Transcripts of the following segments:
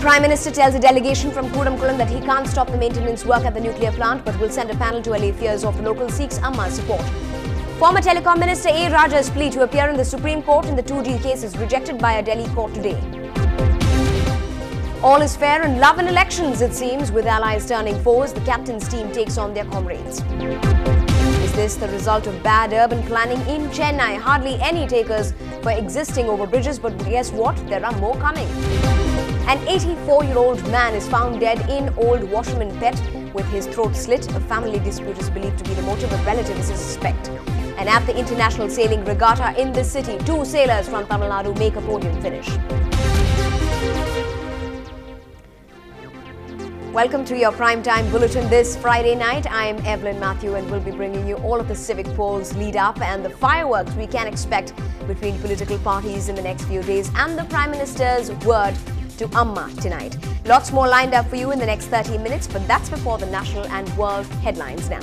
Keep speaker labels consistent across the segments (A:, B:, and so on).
A: Prime Minister tells a delegation from Kudamkulam that he can't stop the maintenance work at the nuclear plant but will send a panel to allay fears of the local seeks Amma's support. Former Telecom Minister A. Raja's plea to appear in the Supreme Court in the 2G case is rejected by a Delhi court today. All is fair in love and elections, it seems. With allies turning foes, the captain's team takes on their comrades. Is this the result of bad urban planning in Chennai? Hardly any takers for existing overbridges, but guess what? There are more coming. An 84-year-old man is found dead in Old Washerman Pet with his throat slit. A family dispute is believed to be the motive, but relatives suspect. And at the International Sailing Regatta in this city, 2 sailors from Tamil Nadu make a podium finish. Welcome to your primetime bulletin this Friday night. I am Evelyn Matthew and will be bringing you all of the civic polls lead up and the fireworks we can expect between political parties in the next few days and the Prime Minister's word to Amma tonight. Lots more lined up for you in the next 30 minutes, but that's before the national and world headlines now.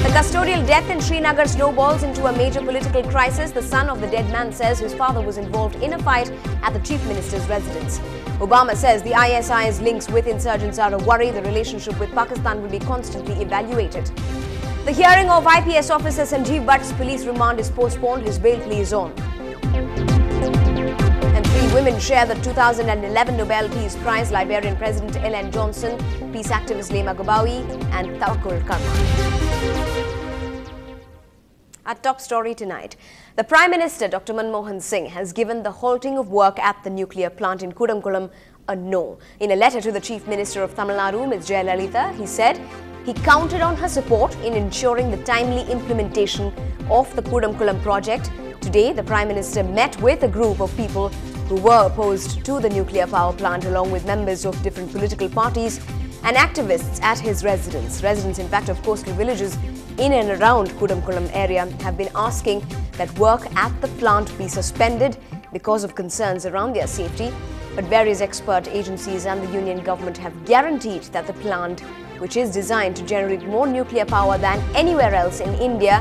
A: The custodial death in Srinagar snowballs into a major political crisis. The son of the dead man says his father was involved in a fight at the chief minister's residence. Obama says the ISI's links with insurgents are a worry. The relationship with Pakistan will be constantly evaluated. The hearing of IPS officer Sanjeev Bhatt's police remand is postponed. His bail plea is on. And 3 women share the 2011 Nobel Peace Prize: Liberian President Ellen Johnson, peace activist Lema Gabawi, and Tawakkul Karma. Our top story tonight. The Prime Minister, Dr. Manmohan Singh, has given the halting of work at the nuclear plant in Kudamkulam a no. In a letter to the Chief Minister of Tamil Nadu, Ms. Jayalalitha, he said he counted on her support in ensuring the timely implementation of the Kudamkulam project. Today, the Prime Minister met with a group of people who were opposed to the nuclear power plant along with members of different political parties and activists at his residence. Residents, in fact, of coastal villages in and around Kudamkulam area have been asking that work at the plant be suspended because of concerns around their safety. But various expert agencies and the union government have guaranteed that the plant, which is designed to generate more nuclear power than anywhere else in India,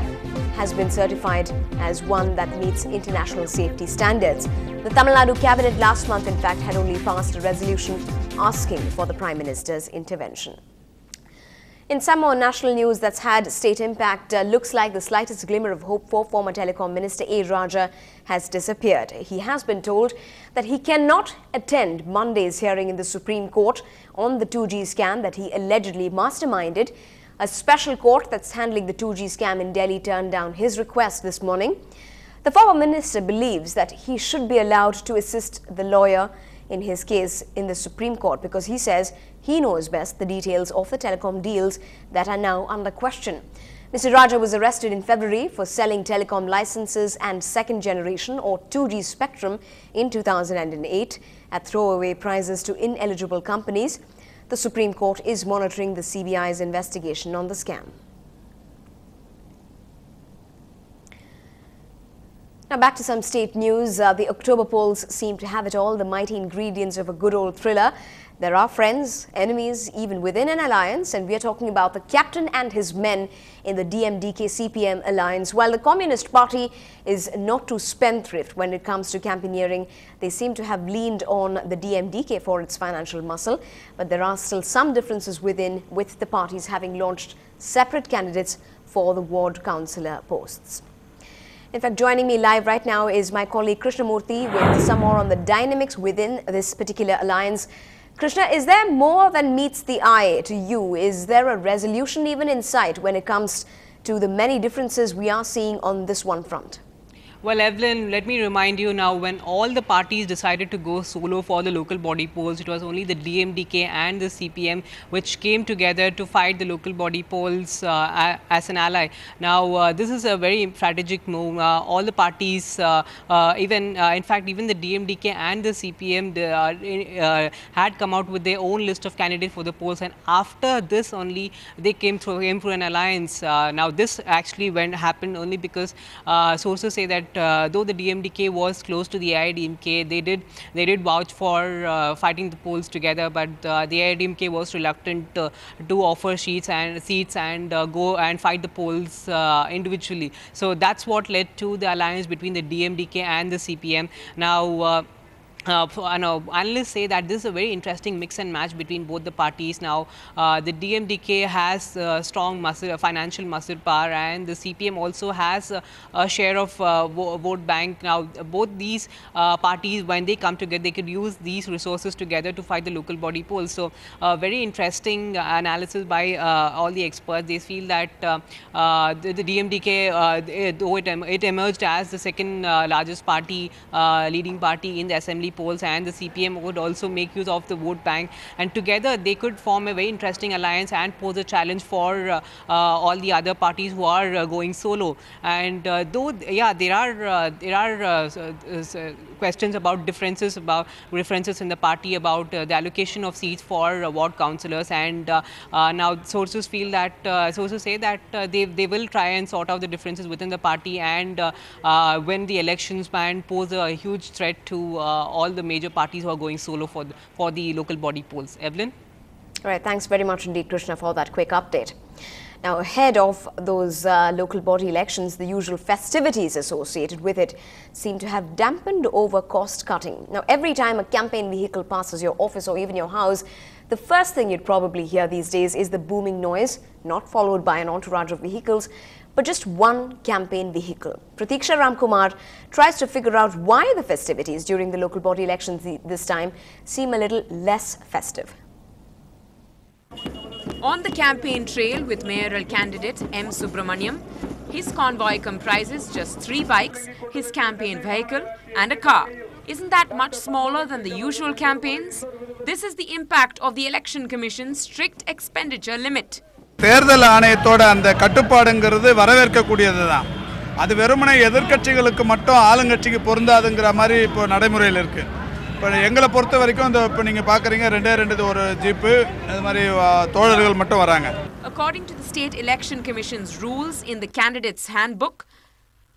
A: has been certified as one that meets international safety standards. The Tamil Nadu cabinet last month, in fact, had only passed a resolution asking for the Prime Minister's intervention. In some more national news that's had state impact, looks like the slightest glimmer of hope for former Telecom Minister A. Raja has disappeared. He has been told that he cannot attend Monday's hearing in the Supreme Court on the 2G scam that he allegedly masterminded. A special court that's handling the 2G scam in Delhi turned down his request this morning. The former minister believes that he should be allowed to assist the lawyer in his case in the Supreme Court because he says he knows best the details of the telecom deals that are now under question. Mr. Raja was arrested in February for selling telecom licenses and second generation or 2G spectrum in 2008 at throwaway prices to ineligible companies. The Supreme Court is monitoring the CBI's investigation on the scam. Now back to some state news. The October polls seem to have it all, the mighty ingredients of a good old thriller. There are friends, enemies, even within an alliance, and we are talking about the captain and his men in the DMDK-CPM alliance. While the Communist Party is not too spendthrift when it comes to campaigneering, they seem to have leaned on the DMDK for its financial muscle, but there are still some differences within, with the parties having launched separate candidates for the ward councillor posts. In fact, joining me live right now is my colleague Krishnamurthy with some more on the dynamics within this particular alliance. Krishna, is there more than meets the eye to you? Is there a resolution even in sight when it comes to the many differences we are seeing on this one front?
B: Well, Evelyn, let me remind you now, when all the parties decided to go solo for the local body polls, it was only the DMDK and the CPM which came together to fight the local body polls as an ally. Now, this is a very strategic move. All the parties, in fact, even the DMDK and the CPM had come out with their own list of candidates for the polls, and after this only they came through an alliance. Now, this actually happened only because sources say that though the DMDK was close to the AIADMK, they did vouch for fighting the polls together, but the AIADMK was reluctant to offer seats and go and fight the polls individually. So that's what led to the alliance between the DMDK and the CPM. Now, analysts say that this is a very interesting mix and match between both the parties. Now, the DMDK has strong financial muscle power, and the CPM also has a share of vote bank. Now, both these parties, when they come together, they could use these resources together to fight the local body polls. So, very interesting analysis by all the experts. They feel that the DMDK, though it emerged as the second largest party, leading party in the assembly polls, and the CPM would also make use of the vote bank, and together they could form a very interesting alliance and pose a challenge for all the other parties who are going solo. And though there are questions about differences in the party about the allocation of seats for ward councillors, and now sources say that they will try and sort out the differences within the party and when the elections ban pose a huge threat to all the major parties who are going solo for the local body polls. Evelyn?
A: All right, thanks very much indeed, Krishna, for that quick update. Now, ahead of those local body elections, the usual festivities associated with it seem to have dampened over cost cutting. Now, every time a campaign vehicle passes your office or even your house, the first thing you'd probably hear these days is the booming noise, not followed by an entourage of vehicles, but just one campaign vehicle. Pratiksha Ramkumar tries to figure out why the festivities during the local body elections this time seem a little less festive.
C: On the campaign trail with mayoral candidate M. Subramaniam, his convoy comprises just 3 bikes, his campaign vehicle and a car. Isn't that much smaller than the usual campaigns? This is the impact of the Election Commission's strict expenditure limit.
D: தேர்தல் ஆணையத்தோட அந்த கட்டுப்பாடுங்கிறது வரவேற்கக்கூடியதுதான். அது வெறுமனே எதிர்க்கட்சிகளுக்கு மட்டும் ஆளுங்கட்சிக்கு பொருந்தாதுங்கிற மாதிரி இப்போ நடைமுறையில் இருக்கு. இப்போ எங்களை பொறுத்த வரைக்கும் இப்போ நீங்க பார்க்கறீங்க ரெண்டு ஒரு ஜீப் அது மாதிரி தோழர்கள் மட்டும் வராங்க.
C: According to the State Election Commission's rules in the candidates handbook,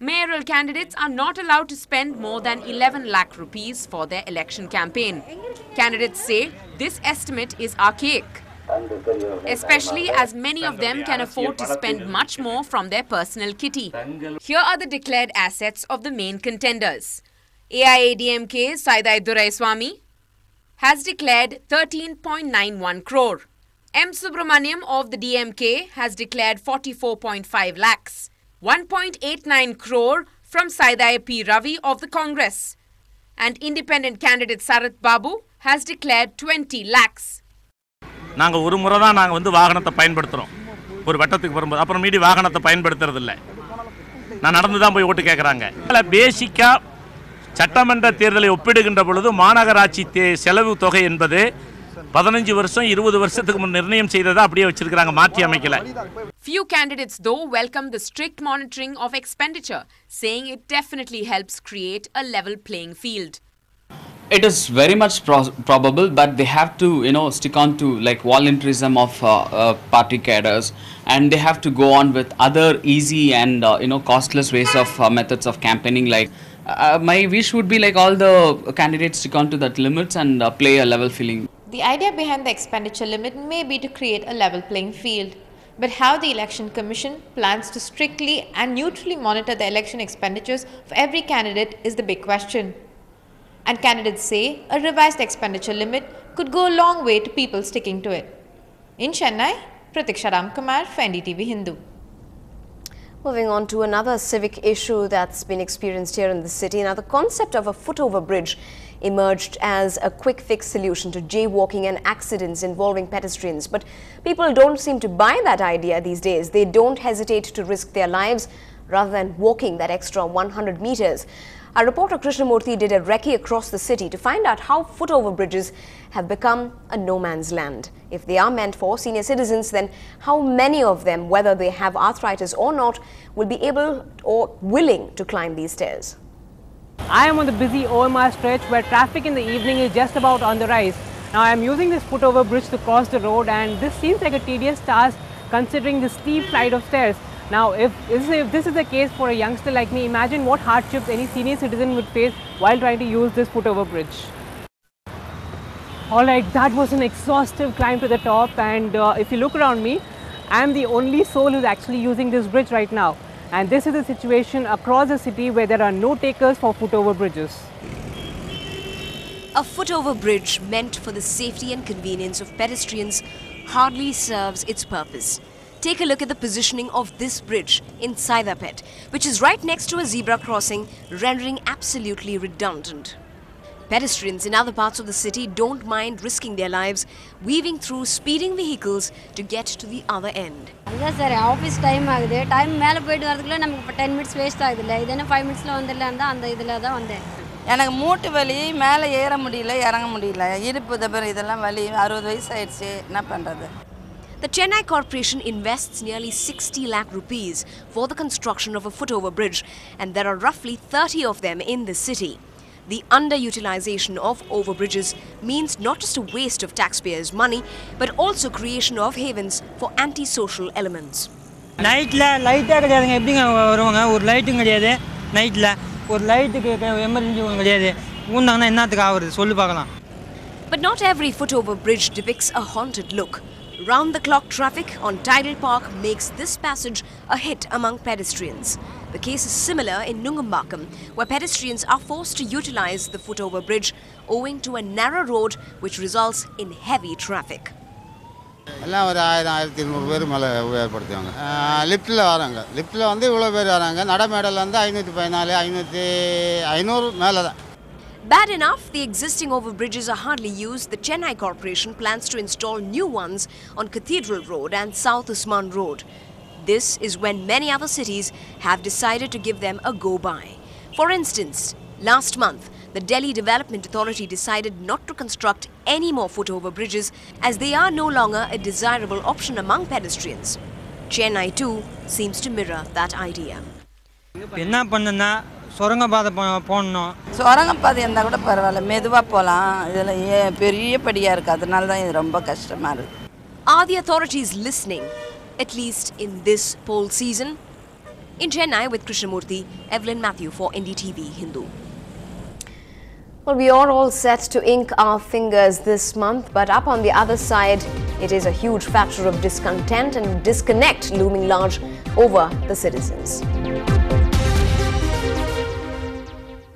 C: mayoral candidates are not allowed to spend more than 11 lakh rupees for their election campaign. Candidates say this estimate is archaic, especially as many of them can afford to spend much more from their personal kitty. Here are the declared assets of the main contenders. AIADMK's Saidai Duraiswamy has declared 13.91 crore. M. Subramaniam of the DMK has declared 44.5 lakhs. 1.89 crore from Saidai P. Ravi of the Congress. And independent candidate Sarath Babu has declared 20 lakhs.
E: நாங்கள் ஒரு முறை தான் நாங்கள் வாகனத்தை பயன்படுத்துகிறோம் ஒரு வட்டத்துக்கு வரும்போது அப்புறம் மீதி வாகனத்தை பயன்படுத்துறதில்லை நான் நடந்து தான் போய் ஓட்டு கேட்குறாங்க பேசிக்காக சட்டமன்ற தேர்தலை ஒப்பிடுகின்ற பொழுது மாநகராட்சி செலவு தொகை என்பது 15 வருஷம் 20 வருஷத்துக்கு முன் நிர்ணயம் செய்ததா அப்படியே வச்சிருக்காங்க மாற்றி அமைக்கல.
C: Few candidates though welcome the strict monitoring of expenditure, saying it definitely helps create a level playing field.
F: It is very much probable, but they have to, stick on to like volunteerism of party cadres, and they have to go on with other easy and costless ways of methods of campaigning. Like my wish would be like all the candidates stick on to that limits and play a level field.
G: The idea behind the expenditure limit may be to create a level playing field, but how the Election Commission plans to strictly and neutrally monitor the election expenditures of every candidate is the big question. And candidates say a revised expenditure limit could go a long way to people sticking to it. In Chennai, Pratiksha Ramkumar for Ndtv-Hindu.
A: Moving on to another civic issue that's been experienced here in the city. Now, the concept of a foot-over bridge emerged as a quick-fix solution to jaywalking and accidents involving pedestrians. But people don't seem to buy that idea these days. They don't hesitate to risk their lives rather than walking that extra 100 meters. Our reporter Krishnamurthy did a recce across the city to find out how foot-over bridges have become a no-man's land. If they are meant for senior citizens, then how many of them, whether they have arthritis or not, will be able or willing to climb these stairs?
B: I am on the busy OMR stretch where traffic in the evening is just about on the rise. Now I am using this foot-over bridge to cross the road, and this seems like a tedious task considering the steep flight of stairs. Now, if this is the case for a youngster like me, imagine what hardships any senior citizen would face while trying to use this foot-over bridge. Alright, that was an exhaustive climb to the top, and if you look around me, I am the only soul who's actually using this bridge right now. And this is the situation across the city where there are no takers for foot-over bridges.
A: A foot-over bridge meant for the safety and convenience of pedestrians hardly serves its purpose. Take a look at the positioning of this bridge in Saidapet, which is right next to a zebra crossing, rendering absolutely redundant. Pedestrians in other parts of the city don't mind risking their lives, weaving through speeding vehicles to get to the other end.
H: That's sir, office time agudhu. Time மேல போயிட்டு வரதுக்குள்ள நமக்கு 10 minutes waste ஆகுதுல. இதென்ன 5 minutesல வந்துடலாம்டா அந்த இதுல தான் வந்தேன்.
I: எனக்கு மூட்டு வலி மேலே ஏற முடியல இறங்க முடியல இடுப்பு தபர் இதெல்லாம் வலி 60 வயசு ஆயிடுச்சு என்ன பண்றது.
A: The Chennai Corporation invests nearly 60 lakh rupees for the construction of a foot-over bridge, and there are roughly 30 of them in the city. The underutilization of overbridges means not just a waste of taxpayers' money, but also creation of havens for anti-social elements.
J: நைட்டில் லைட்டாக கிடையாதுங்க எப்படிங்க வருவாங்க ஒரு லைட்டும் கிடையாது நைட்டில் ஒரு லைட்டுக்கு எமர்ஜென்சி ஒன்றும் கிடையாது ஊந்தாங்கன்னா என்னத்துக்கு ஆகுறது சொல்லி பார்க்கலாம்.
A: But not every foot-over bridge depicts a haunted look. Round-the-clock traffic on Tidal Park makes this passage a hit among pedestrians. The case is similar in Nungambakkam, where pedestrians are forced to utilize the foot-over bridge owing to a narrow road which results in heavy traffic.
K: எல்லாம் ஒரு 1000-1200 பேர் மேலே ஏற்படுத்துவாங்க. லிஃப்ட்டில் வராங்க. லிஃப்ட்டில் வந்து இவ்வளோ பேர் வராங்க. நடைமேடையில் வந்து 514, 500 மேலே தான்.
A: Bad enough, the existing overbridges are hardly used. The Chennai Corporation plans to install new ones on Cathedral Road and South Usman Road. This is when many other cities have decided to give them a go-by. For instance, last month, the Delhi Development Authority decided not to construct any more foot-over bridges as they are no longer a desirable option among pedestrians. Chennai too seems to mirror that idea.
J: என்ன பண்ணுன்னா சுரங்கப்பாதை போடணும்.
I: சுரங்கப்பாதை இருந்தால் கூட பரவாயில்ல மெதுவாக போகலாம் இதில் பெரிய படியாக இருக்குது அதனால தான் இது ரொம்ப கஷ்டமாக இருக்குது.
A: Are the authorities listening, at least in this poll season? In Chennai with Krishnamurthy, Evelyn Matthew for Ndtv-Hindu. Well, we are all set to ink our fingers this month, but up on the other side, it is a huge factor of discontent and disconnect looming large over the citizens.